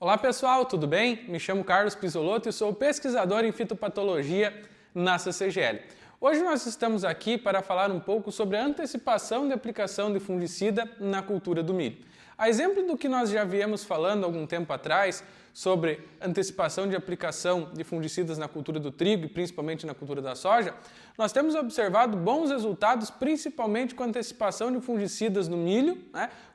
Olá pessoal, tudo bem? Me chamo Carlos Pisolotto e sou pesquisador em fitopatologia na CCGL. Hoje nós estamos aqui para falar um pouco sobre a antecipação de aplicação de fungicida na cultura do milho. A exemplo do que nós já viemos falando há algum tempo atrás sobre antecipação de aplicação de fungicidas na cultura do trigo e principalmente na cultura da soja, nós temos observado bons resultados principalmente com a antecipação de fungicidas no milho,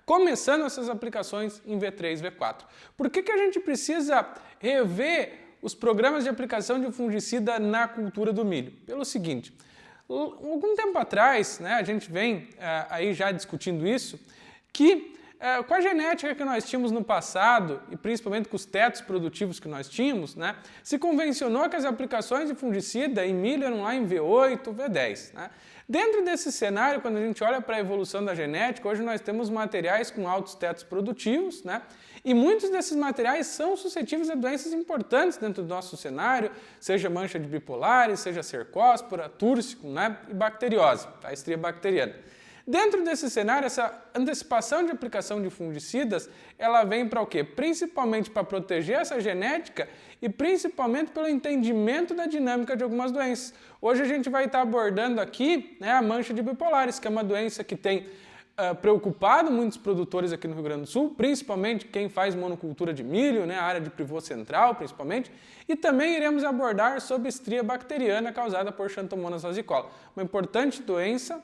começando essas aplicações em V3 e V4. Por que a gente precisa rever os programas de aplicação de fungicida na cultura do milho? Pelo seguinte, algum tempo atrás, a gente vem aí já discutindo isso, que com a genética que nós tínhamos no passado, e principalmente com os tetos produtivos que nós tínhamos, se convencionou que as aplicações de fungicida em milho eram lá em V8, V10. Dentro desse cenário, quando a gente olha para a evolução da genética, hoje nós temos materiais com altos tetos produtivos, e muitos desses materiais são suscetíveis a doenças importantes dentro do nosso cenário, seja mancha de bipolares, seja cercóspora, túrcico e bacteriose, a estria bacteriana. Dentro desse cenário, essa antecipação de aplicação de fungicidas, ela vem para o quê? Principalmente para proteger essa genética e principalmente pelo entendimento da dinâmica de algumas doenças. Hoje a gente vai estar abordando aqui a mancha de bipolares, que é uma doença que tem preocupado muitos produtores aqui no Rio Grande do Sul, principalmente quem faz monocultura de milho, a área de pivô central principalmente, e também iremos abordar sobre estria bacteriana causada por Xanthomonas vasicola, uma importante doença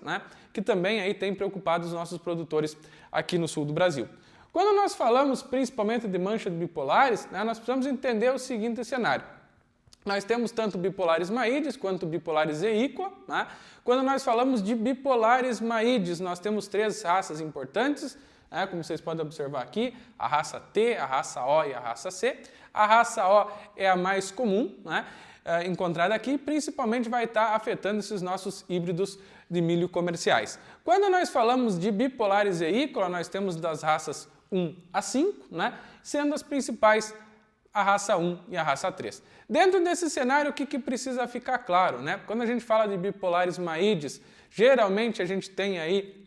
que também aí tem preocupado os nossos produtores aqui no sul do Brasil. Quando nós falamos principalmente de mancha de bipolares, nós precisamos entender o seguinte cenário. Nós temos tanto bipolares maídes quanto bipolares eícola. Quando nós falamos de bipolares maídes, nós temos três raças importantes, como vocês podem observar aqui, a raça T, a raça O e a raça C. A raça O é a mais comum encontrada aqui, principalmente vai estar afetando esses nossos híbridos de milho comerciais. Quando nós falamos de bipolares eícola, nós temos das raças 1 a 5, sendo as principais a raça 1 e a raça 3. Dentro desse cenário, o que precisa ficar claro? Quando a gente fala de bipolares maídes, geralmente a gente tem aí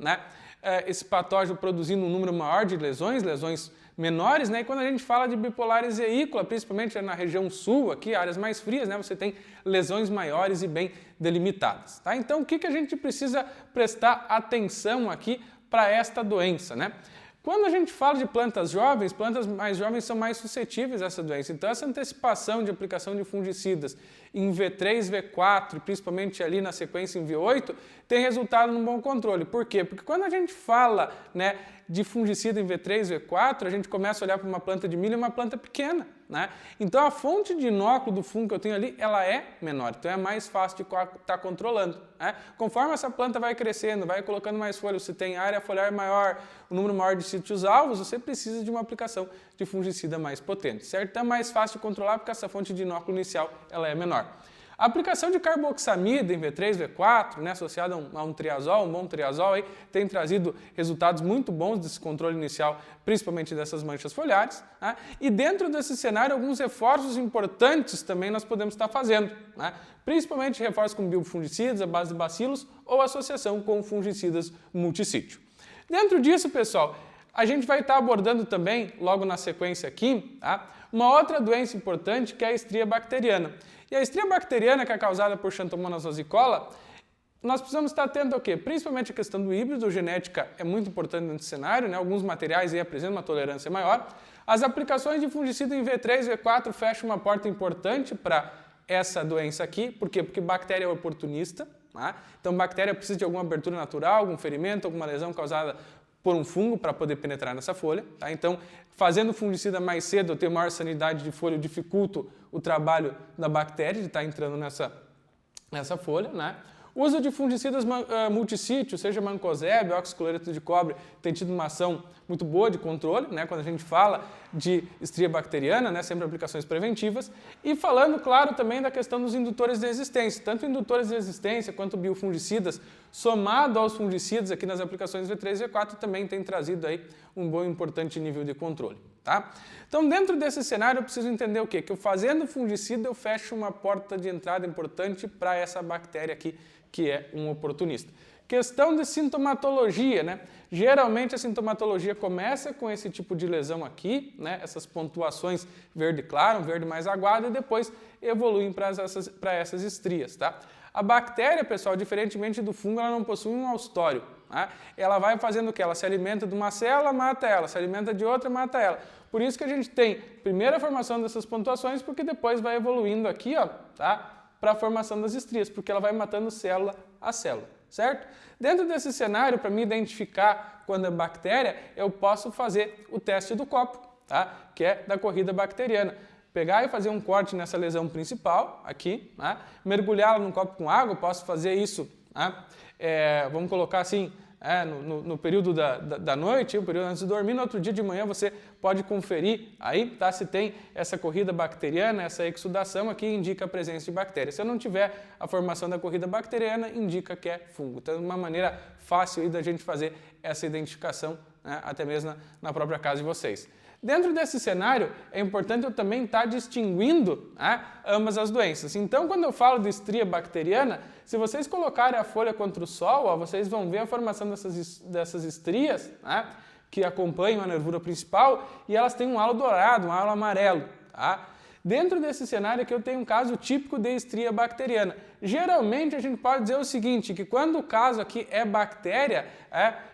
esse patógeno produzindo um número maior de lesões menores, e quando a gente fala de bipolares eícola, principalmente na região sul, aqui, áreas mais frias, você tem lesões maiores e bem delimitadas. Então, o que a gente precisa prestar atenção aqui para esta doença? Quando a gente fala de plantas mais jovens são mais suscetíveis a essa doença. Então, essa antecipação de aplicação de fungicidas em V3, V4, principalmente ali na sequência em V8, tem resultado num bom controle. Por quê? Porque quando a gente fala de fungicida em V3, V4, a gente começa a olhar para uma planta de milho e uma planta pequena. Então, a fonte de inóculo do fungo que eu tenho ali, ela é menor. Então, é mais fácil de estar controlando. Conforme essa planta vai crescendo, vai colocando mais folhas, você tem área foliar maior, um número maior de sítios alvos, você precisa de uma aplicação de fungicida mais potente, certo? Então, é mais fácil de controlar porque essa fonte de inóculo inicial, ela é menor. A aplicação de carboxamida em V3, V4, associada a um triazol, um bom triazol, aí, tem trazido resultados muito bons desse controle inicial, principalmente dessas manchas foliares. E dentro desse cenário, alguns reforços importantes também nós podemos estar fazendo, principalmente reforços com biofungicidas, à base de bacilos, ou associação com fungicidas multissítio. Dentro disso, pessoal, a gente vai estar abordando também, logo na sequência aqui, uma outra doença importante que é a estria bacteriana. E a estria bacteriana, que é causada por Xanthomonas vasicola, nós precisamos estar atentos ao quê? Principalmente a questão do híbrido, genética é muito importante nesse cenário, alguns materiais aí apresentam uma tolerância maior. As aplicações de fungicida em V3, V4 fecham uma porta importante para essa doença aqui. Por quê? Porque bactéria é oportunista. Então, bactéria precisa de alguma abertura natural, algum ferimento, alguma lesão causada por um fungo para poder penetrar nessa folha. Então, fazendo fungicida mais cedo, eu tenho maior sanidade de folha, eu dificulto o trabalho da bactéria de estar entrando nessa folha. O uso de fungicidas multissítio, seja mancozeb, oxicloreto de cobre, tem tido uma ação muito boa de controle, quando a gente fala de estria bacteriana, sempre aplicações preventivas. E falando, claro, também da questão dos indutores de resistência, tanto indutores de resistência quanto biofungicidas, somado aos fungicidas aqui nas aplicações V3 e V4, também tem trazido aí um bom e importante nível de controle. Então, dentro desse cenário, eu preciso entender o quê? Que eu fazendo fungicida, eu fecho uma porta de entrada importante para essa bactéria aqui, que é um oportunista. questão de sintomatologia, né? Geralmente a sintomatologia começa com esse tipo de lesão aqui, né? Essas pontuações verde claro, um verde mais aguado, e depois evoluem para essas estrias, tá? A bactéria, pessoal, diferentemente do fungo, ela não possui um austório. Tá? Ela vai fazendo o quê? Ela se alimenta de uma célula, mata ela, se alimenta de outra, mata ela. Por isso que a gente tem primeiro a formação dessas pontuações, porque depois vai evoluindo aqui, ó, tá? Para a formação das estrias, porque ela vai matando célula a célula, certo? Dentro desse cenário, para me identificar quando é bactéria, eu posso fazer o teste do copo, tá? Que é da corrida bacteriana. Pegar e fazer um corte nessa lesão principal, aqui, né? Mergulhá-la num copo com água, posso fazer isso, né? Vamos colocar assim, no período da noite, o período antes de dormir, no outro dia de manhã você pode conferir aí, tá? Se tem essa corrida bacteriana, essa exudação aqui indica a presença de bactéria. Se eu não tiver a formação da corrida bacteriana, indica que é fungo. Então, uma maneira fácil aí da gente fazer essa identificação, né? Até mesmo na própria casa de vocês. Dentro desse cenário, é importante eu também estar distinguindo, né, ambas as doenças. Então, quando eu falo de estria bacteriana, se vocês colocarem a folha contra o sol, ó, vocês vão ver a formação dessas estrias, né, que acompanham a nervura principal, e elas têm um halo dourado, um halo amarelo. Tá? Dentro desse cenário aqui eu tenho um caso típico de estria bacteriana. Geralmente a gente pode dizer o seguinte, que quando o caso aqui é bactéria,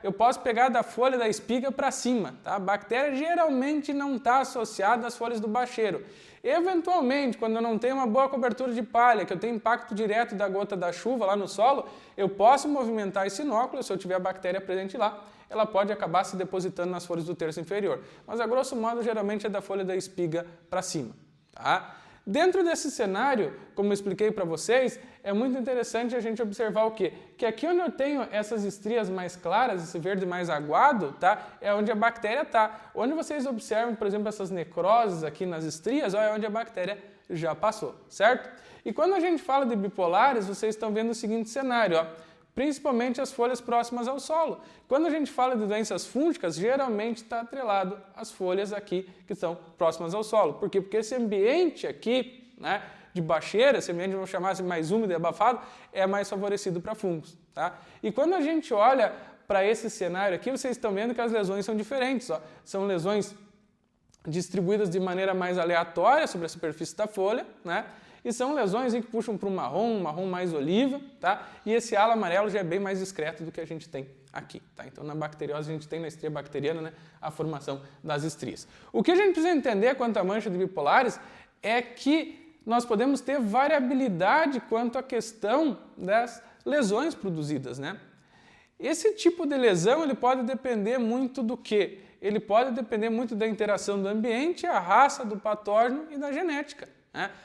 eu posso pegar da folha da espiga para cima. Tá? A bactéria geralmente não está associada às folhas do bacheiro. Eventualmente, quando eu não tenho uma boa cobertura de palha, que eu tenho impacto direto da gota da chuva lá no solo, eu posso movimentar esse inóculo, se eu tiver a bactéria presente lá, ela pode acabar se depositando nas folhas do terço inferior. Mas a grosso modo, geralmente é da folha da espiga para cima. Tá? Dentro desse cenário, como eu expliquei para vocês, é muito interessante a gente observar o quê? Que aqui onde eu tenho essas estrias mais claras, esse verde mais aguado, tá? É onde a bactéria está. Onde vocês observam, por exemplo, essas necroses aqui nas estrias, ó, é onde a bactéria já passou, certo? E quando a gente fala de bipolares, vocês estão vendo o seguinte cenário, ó. Principalmente as folhas próximas ao solo. Quando a gente fala de doenças fúngicas, geralmente está atrelado às folhas aqui que estão próximas ao solo. Por quê? Porque esse ambiente aqui, né, de bacheira, esse ambiente, vamos chamar assim, mais úmido e abafado, é mais favorecido para fungos. Tá? E quando a gente olha para esse cenário aqui, vocês estão vendo que as lesões são diferentes. Ó. São lesões distribuídas de maneira mais aleatória sobre a superfície da folha, né? E são lesões que puxam para um marrom mais oliva, tá? E esse halo amarelo já é bem mais discreto do que a gente tem aqui, tá? Então, na bacteriose, a gente tem na estria bacteriana, né, a formação das estrias. O que a gente precisa entender quanto à mancha de bipolares é que nós podemos ter variabilidade quanto à questão das lesões produzidas, né? Esse tipo de lesão, ele pode depender muito do quê? Ele pode depender muito da interação do ambiente, a raça do patógeno e da genética.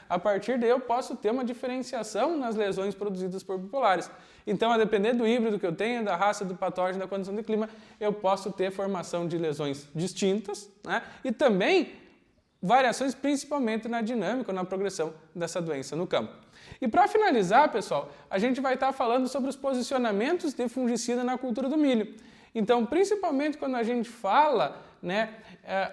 A partir daí eu posso ter uma diferenciação nas lesões produzidas por bipolares. Então, a depender do híbrido que eu tenho, da raça do patógeno, da condição de clima, eu posso ter formação de lesões distintas, né? E também variações principalmente na dinâmica, na progressão dessa doença no campo. E para finalizar, pessoal, a gente vai estar falando sobre os posicionamentos de fungicida na cultura do milho. Então, principalmente quando a gente fala, né,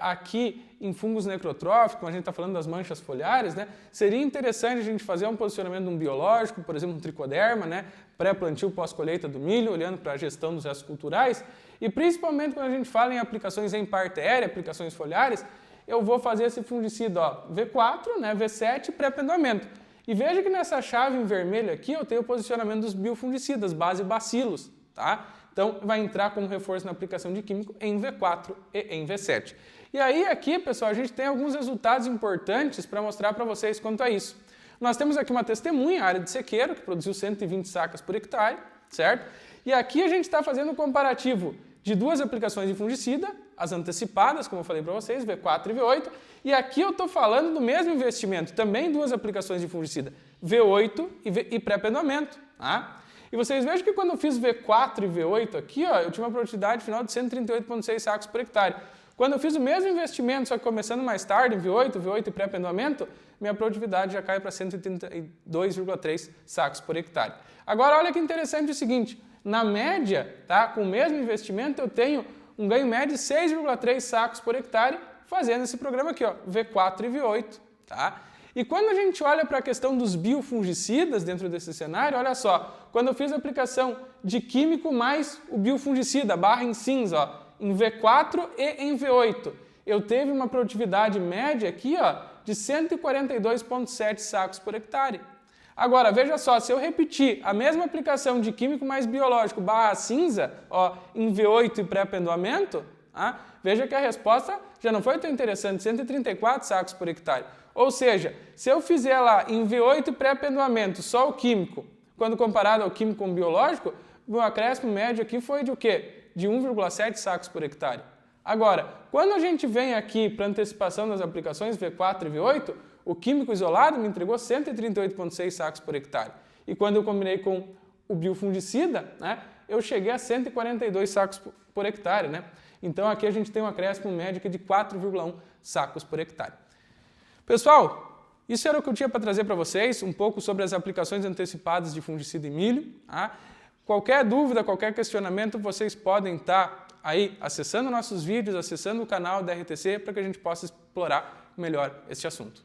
aqui em fungos necrotróficos, quando a gente está falando das manchas foliares, né, seria interessante a gente fazer um posicionamento de um biológico, por exemplo, um tricoderma, né, pré-plantio, pós-colheita do milho, olhando para a gestão dos restos culturais. E principalmente quando a gente fala em aplicações em parte aérea, aplicações foliares, eu vou fazer esse fungicida, ó, V4, né, V7, pré-pendoamento. E veja que nessa chave em vermelho aqui eu tenho o posicionamento dos biofungicidas, base bacilos, tá? Então, vai entrar como reforço na aplicação de químico em V4 e em V7. E aí, aqui, pessoal, a gente tem alguns resultados importantes para mostrar para vocês quanto a isso. Nós temos aqui uma testemunha, área de sequeiro, que produziu 120 sacas por hectare, certo? E aqui a gente está fazendo um comparativo de duas aplicações de fungicida, as antecipadas, como eu falei para vocês, V4 e V8, e aqui eu estou falando do mesmo investimento, também duas aplicações de fungicida, V8 e pré-pendoamento, tá? E vocês vejam que quando eu fiz V4 e V8 aqui, ó, eu tinha uma produtividade final de 138,6 sacos por hectare. Quando eu fiz o mesmo investimento, só que começando mais tarde, em V8 e pré-pendoamento, minha produtividade já cai para 132,3 sacos por hectare. Agora, olha que interessante o seguinte, na média, tá, com o mesmo investimento, eu tenho um ganho médio de 6,3 sacos por hectare fazendo esse programa aqui, ó, V4 e V8. Tá? E quando a gente olha para a questão dos biofungicidas dentro desse cenário, olha só, quando eu fiz a aplicação de químico mais o biofungicida, barra em cinza, ó, em V4 e em V8, eu teve uma produtividade média aqui, ó, de 142,7 sacos por hectare. Agora, veja só, se eu repetir a mesma aplicação de químico mais biológico barra cinza, ó, em V8 e pré-apendoamento, veja que a resposta já não foi tão interessante, 134 sacos por hectare. Ou seja, se eu fizer lá em V8 e pré-apendoamento só o químico, quando comparado ao químico com o biológico, o acréscimo médio aqui foi de o quê? De 1,7 sacos por hectare. Agora, quando a gente vem aqui para antecipação das aplicações V4 e V8, o químico isolado me entregou 138,6 sacos por hectare. E quando eu combinei com o biofungicida, eu cheguei a 142 sacos por hectare. Então aqui a gente tem um acréscimo médio de 4,1 sacos por hectare. Pessoal, isso era o que eu tinha para trazer para vocês, um pouco sobre as aplicações antecipadas de fungicida em milho. Qualquer dúvida, qualquer questionamento, vocês podem estar aí acessando nossos vídeos, acessando o canal da RTC para que a gente possa explorar melhor este assunto.